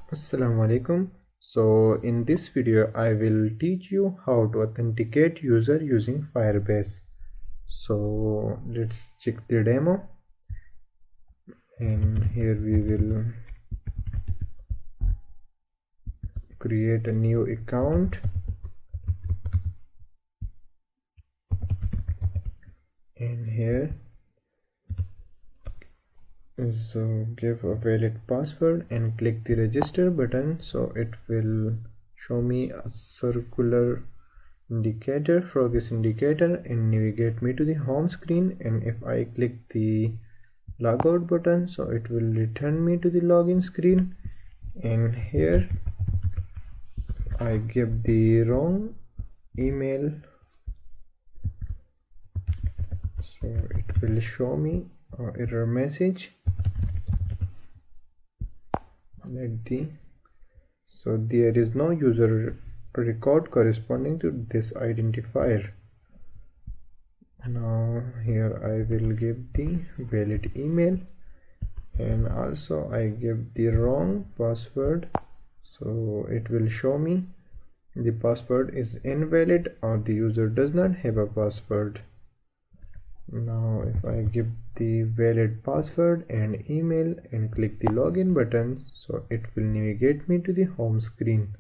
Assalamu alaikum. So in this video I will teach you how to authenticate user using Firebase. So let's check the demo, and here we will create a new account, and here so give a valid password and click the register button. So it will show me a circular indicator, progress indicator, and navigate me to the home screen. And if I click the logout button, so it will return me to the login screen, and here I give the wrong email, so it will show me an error message. So there is no user record corresponding to this identifier. Now here I will give the valid email, and also I give the wrong password, so it will show me the password is invalid or the user does not have a password. Now if I give the valid password and email and click the login button, so it will navigate me to the home screen.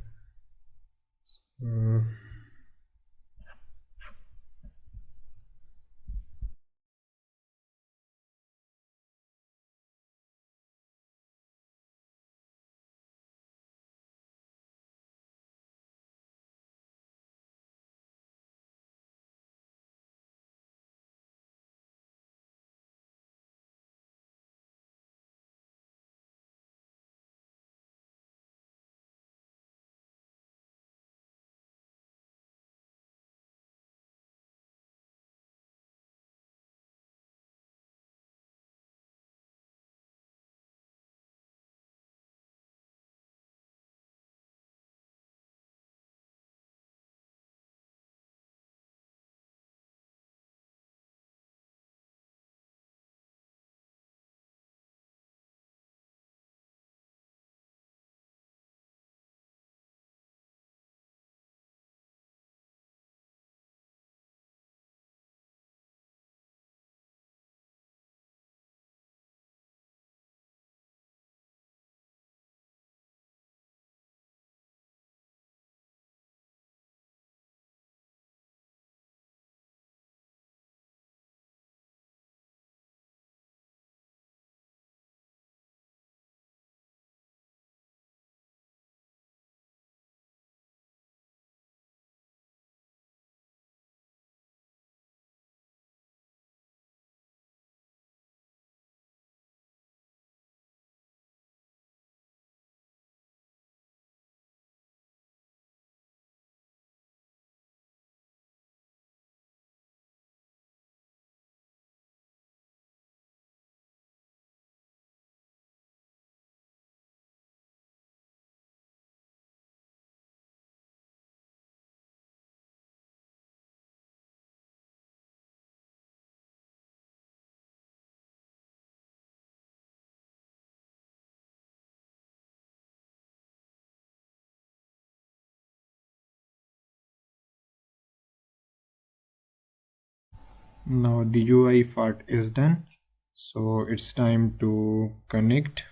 Now the UI part is done, so it's time to connect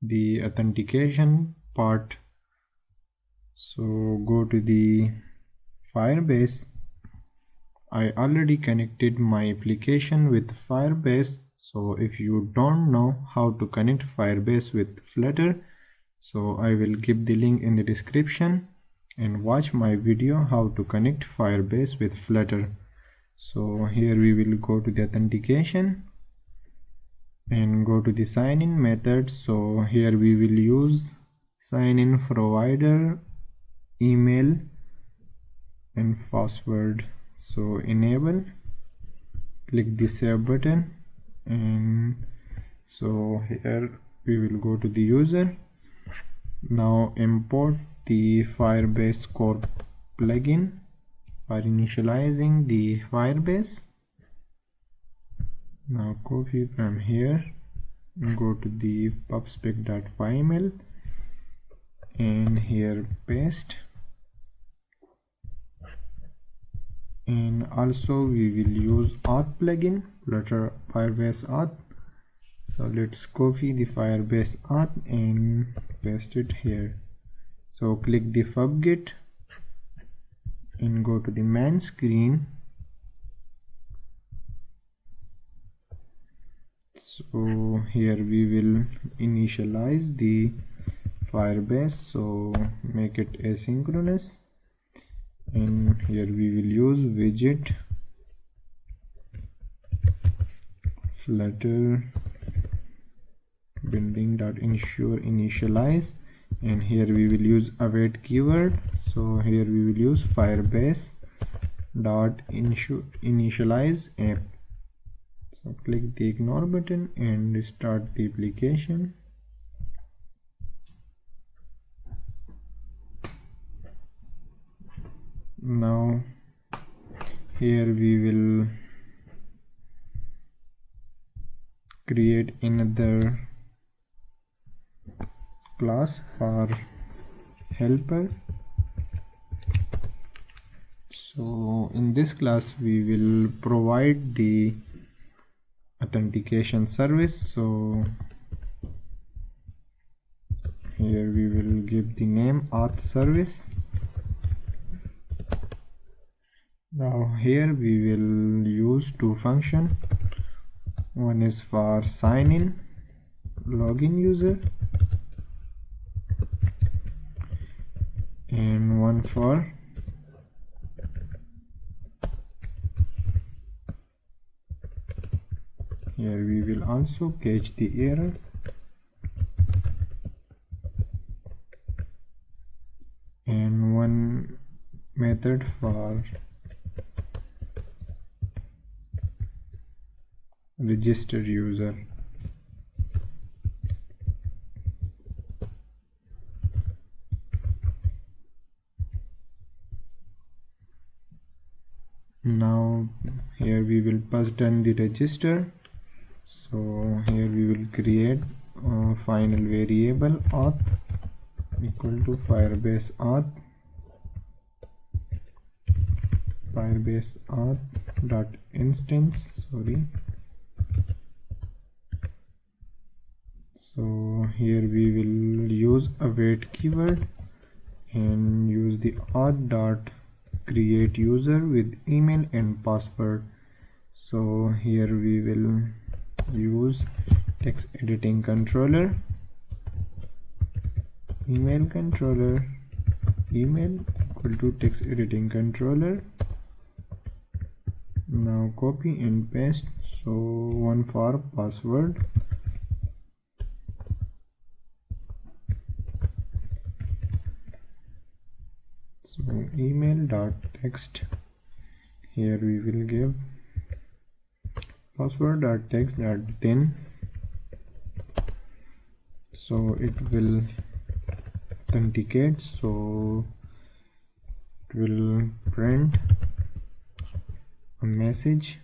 the authentication part. So go to the Firebase. I already connected my application with Firebase, so if you don't know how to connect Firebase with Flutter, so I will give the link in the description, and watch my video how to connect Firebase with Flutter. So here we will go to the authentication and go to the sign in method. So here we will use sign in provider, email and password. So enable, click the save button, and so here we will go to the user. Now import the Firebase core plugin for initializing the Firebase. Now copy from here and go to the pubspec.yml and here paste, and also we will use auth plugin, flutter Firebase auth. So let's copy the Firebase auth and paste it here. So click the FubGit and go to the main screen. So here we will initialize the Firebase, so make it asynchronous, and here we will use widget flutter building.ensure initialize, and here we will use await keyword. So here we will use Firebase dot initialize app. So click the ignore button and start the application. Now here we will create another class for helper. So in this class we will provide the authentication service. So here we will give the name auth service. Now here we will use two functions. One is for sign in login user and one for here we will also catch the error, and one method for register user. Now here we will pass down the register. So here we will create a final variable auth equal to Firebase auth dot instance. So here we will use await keyword and use the auth dot create user with email and password. So here we will use text editing controller, email controller, email equal to text editing controller. Now copy and paste. So one for password, so email dot text, here we will give password dot text dot then, so it will authenticate. So it will print a message,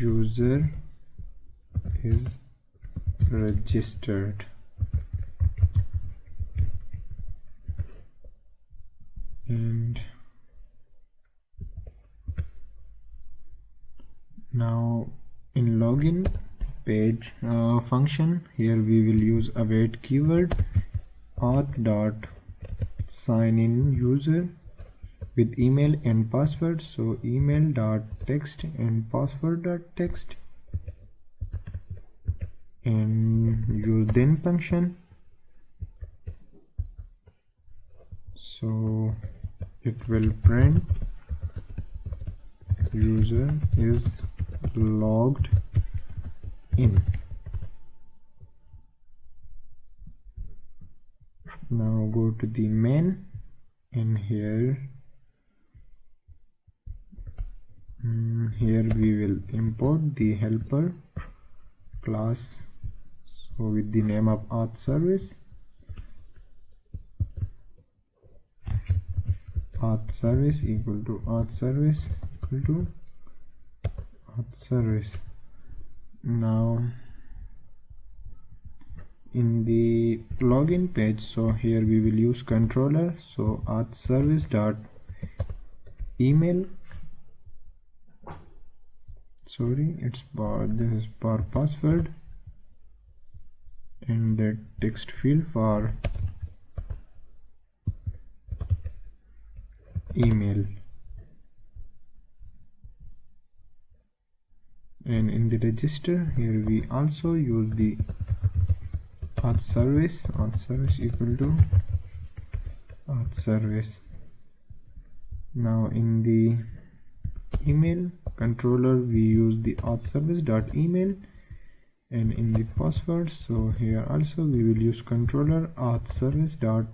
user is registered, and now in login page function, here we will use await keyword auth dot sign in user with email and password. So email dot text and password dot text, and use then function. So it will print user is logged in. Now go to the main, and here we will import the helper class, so with the name of auth service, auth service equal to auth service equal to auth service. Now in the login page, so here we will use controller, so auth service dot email, sorry, it's bar, this is bar password, and the text field for email, and in the register here we also use the auth service equal to auth service. Now in the email controller we use the auth service dot email, and in the password, so here also we will use controller auth service dot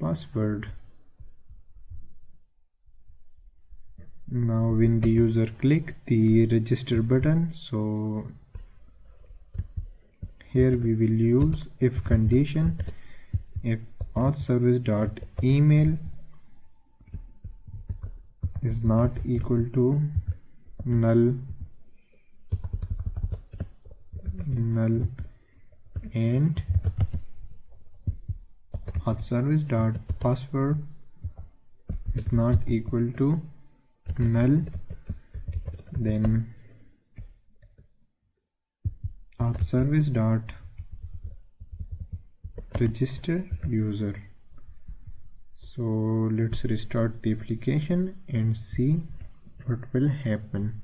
password. Now when the user click the register button, so here we will use if condition, if auth service dot email is not equal to null and auth service dot password is not equal to null, then auth service dot register user. So let's restart the application and see what will happen.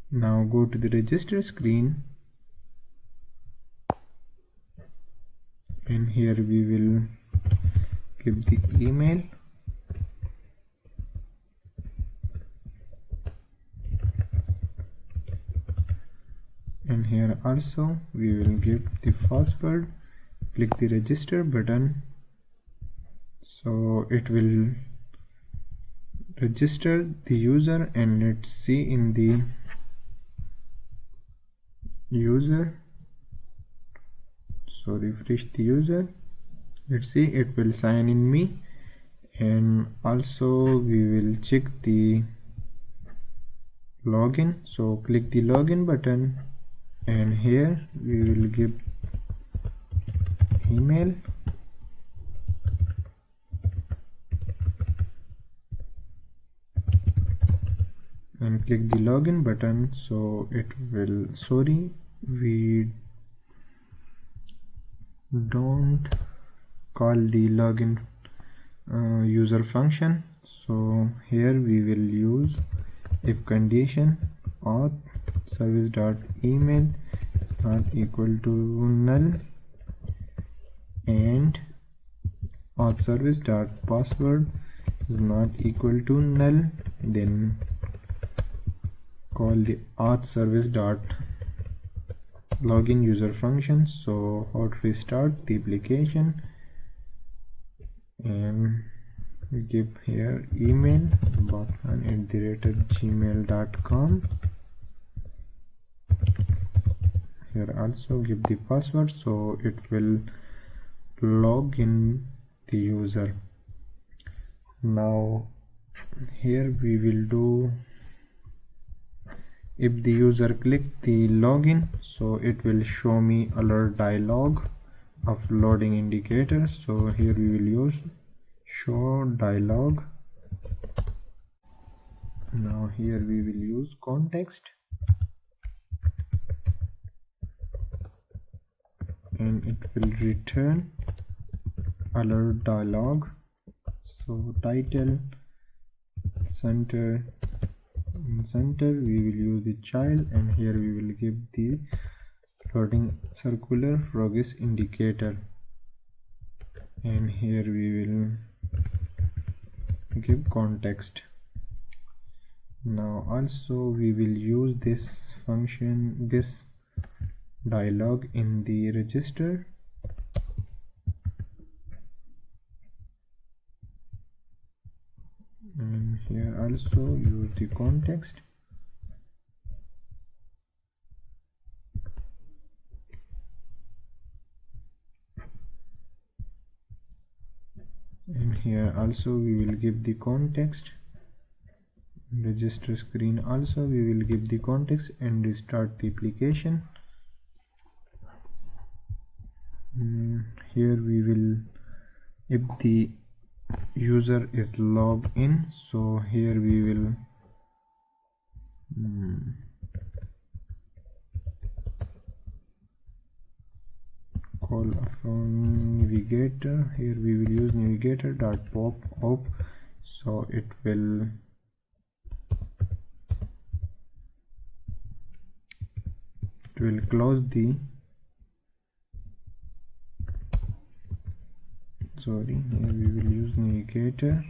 Now go to the register screen, and here we will give the email, and here also we will give the password. Click the register button, so it will register the user, and let's see in the user, so refresh the user, let's see it will sign in me, and also we will check the login, so click the login button, and here we will give email, and click the login button, so it will, sorry, we don't call the login user function, so here we will use if condition auth service dot email is not equal to null and auth service dot password is not equal to null, then call the auth service dot login user function. So hot restart the application and give here email botman@gmail.com. Here also give the password, so it will log in the user. Now here we will do, if the user click the login, so it will show me alert dialog of loading indicator, so here we will use show dialog. Now here we will use context, and it will return alert dialog. So title, center, in center we will use the child, and here we will give the loading circular progress indicator, and here we will give context. Now also we will use this function, this dialog in the register, and here also use the context. And here also we will give the context. Register screen also we will give the context and restart the application. here we will, if the user is logged in, so here we will call from navigator. Here we will use navigator dot pop up, so it will close the here we will use navigator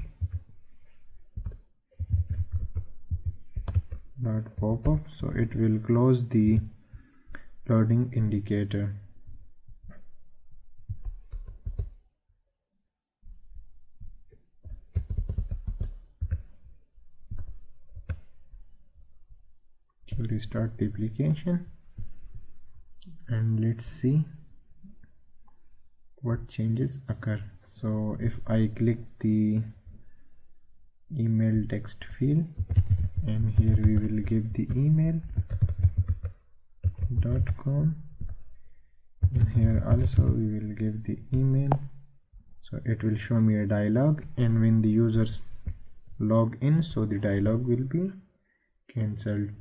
dot pop up, so it will close the loading indicator. So restart the application and let's see what changes occur. So if I click the email text field, and here we will give the email.com, and here also we will give the email, so it will show me a dialog, and when the users log in, so the dialog will be cancelled.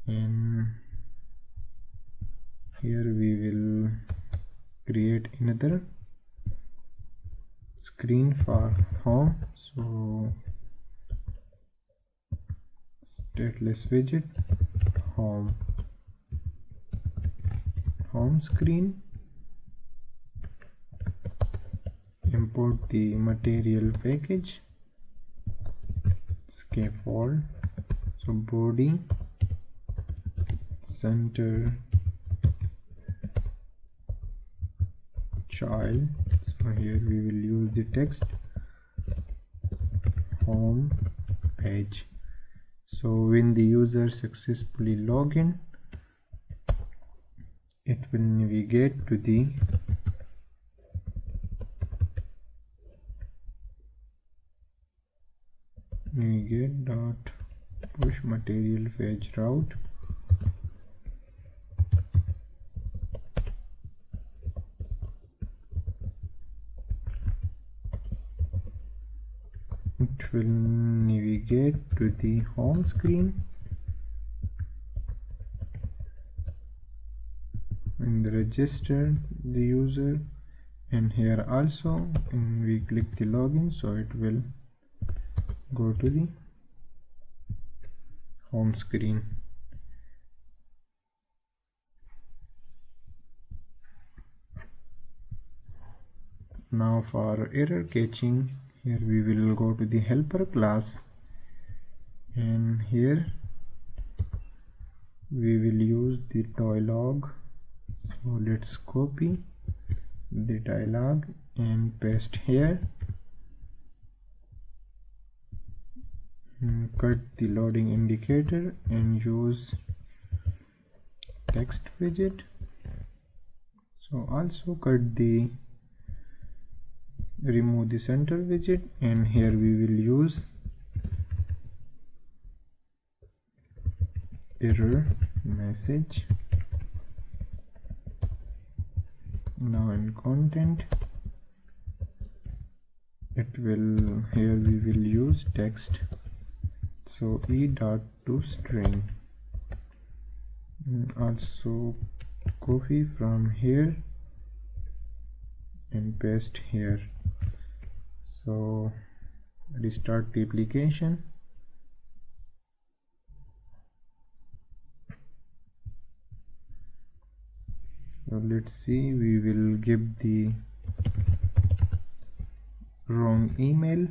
And here we will create another screen for home, so stateless widget home screen, import the material package scaffold, so body center child, so here we will use the text home page. So when the user successfully log in, it will navigate to the navigate.push material page route, it will navigate to the home screen and register the user, and here also when we click the login, so it will go to the home screen. Now for error catching, here we will go to the helper class, and here we will use the dialog. So let's copy the dialog and paste here, and cut the loading indicator and use text widget. So also remove the center widget, and here we will use error message. Now in content, here we will use text, so e.toString, and also copy from here and paste here. So restart the application. So let's see, we will give the wrong email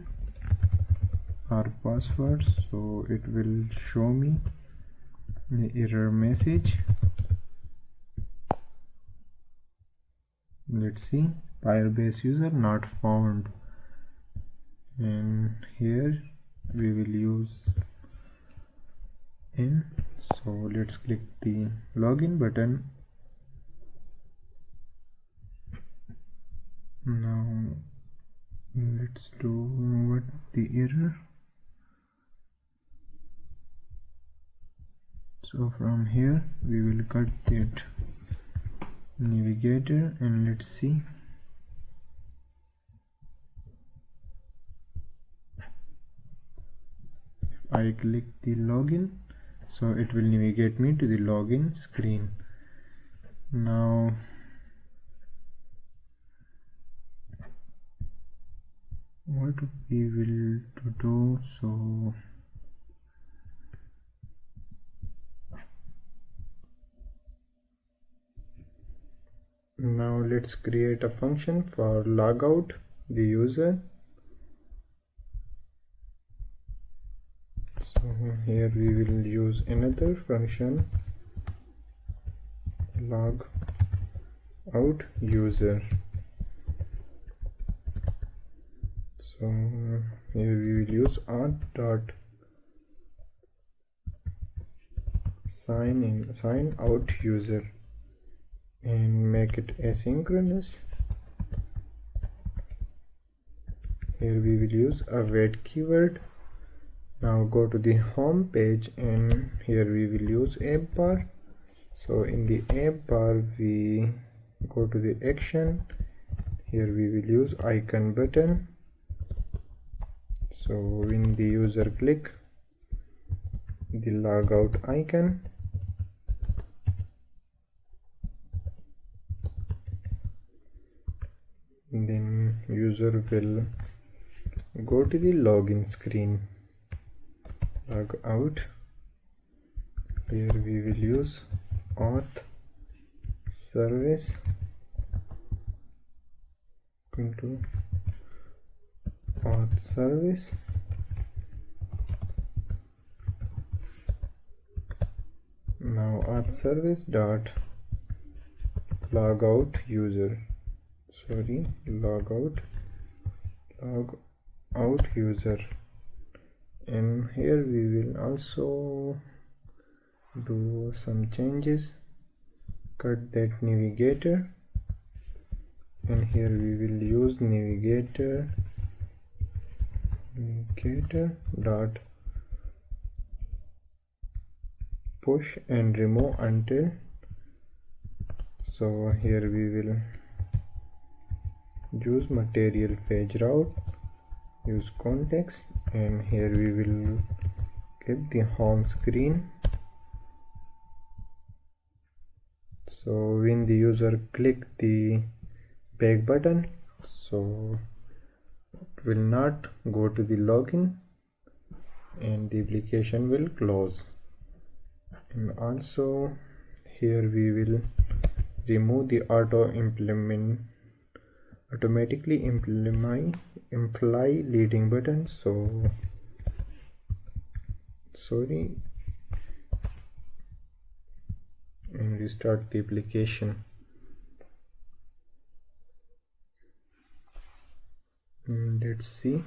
or password, so it will show me the error message. Let's see, Firebase user not found, and here we will use in. So let's click the login button. Now let's do what the error. So from here we will cut that navigator, and let's see I click the login, so it will navigate me to the login screen. Now what we will do, so now let's create a function for logout the user. So here we will use another function, log out user. So here we will use auth sign out user and make it asynchronous. Here we will use a wait keyword. Now go to the home page and here we will use app bar. So in the app bar we go to the action. Here we will use icon button. So when the user click the logout icon, then user will go to the login screen. Log out. Here we will use auth service into auth service. Now auth service dot logout user, log out user, and here we will also do some changes. Cut that navigator, and here we will use navigator dot push and remove until. So here we will use material page route, use context, and here we will get the home screen. So when the user click the back button, so it will not go to the login and the application will close. And also here we will remove the automatically imply leading button. So sorry, and restart the application. And let's see.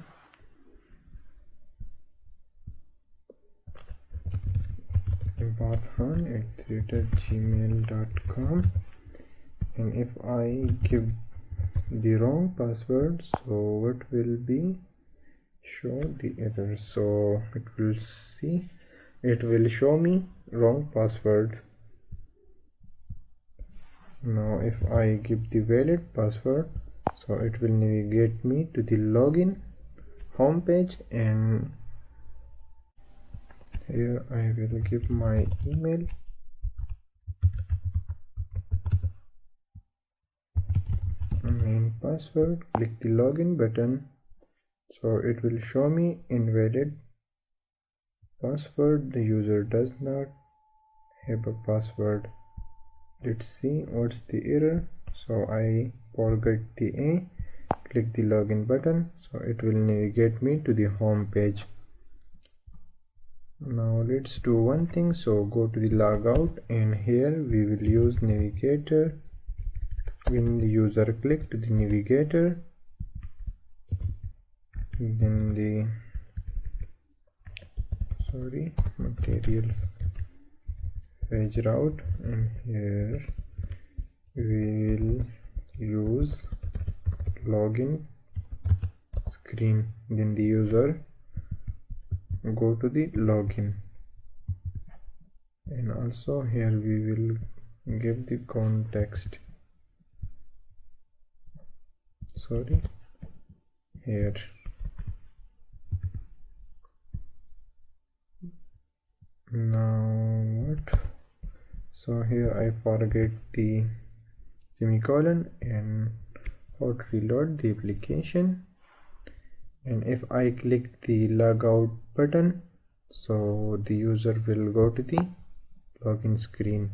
Bathan@gmail.com, and if I give the wrong password, so what will be show the error? So it will show me wrong password. Now if I give the valid password, so it will navigate me to the login home page, and here I will give my email. And password, click the login button, so it will show me invalid password. The user does not have a password. Let's see what's the error. So I forgot the A, click the login button, so it will navigate me to the home page. Now let's do one thing. So go to the logout, and here we will use navigator. When the user click to the navigator, then the material page route, and here we will use login screen. Then the user go to the login, and also here we will give the context. Here Now what? So here I forget the semicolon and hot reload the application, and if I click the logout button, so the user will go to the login screen.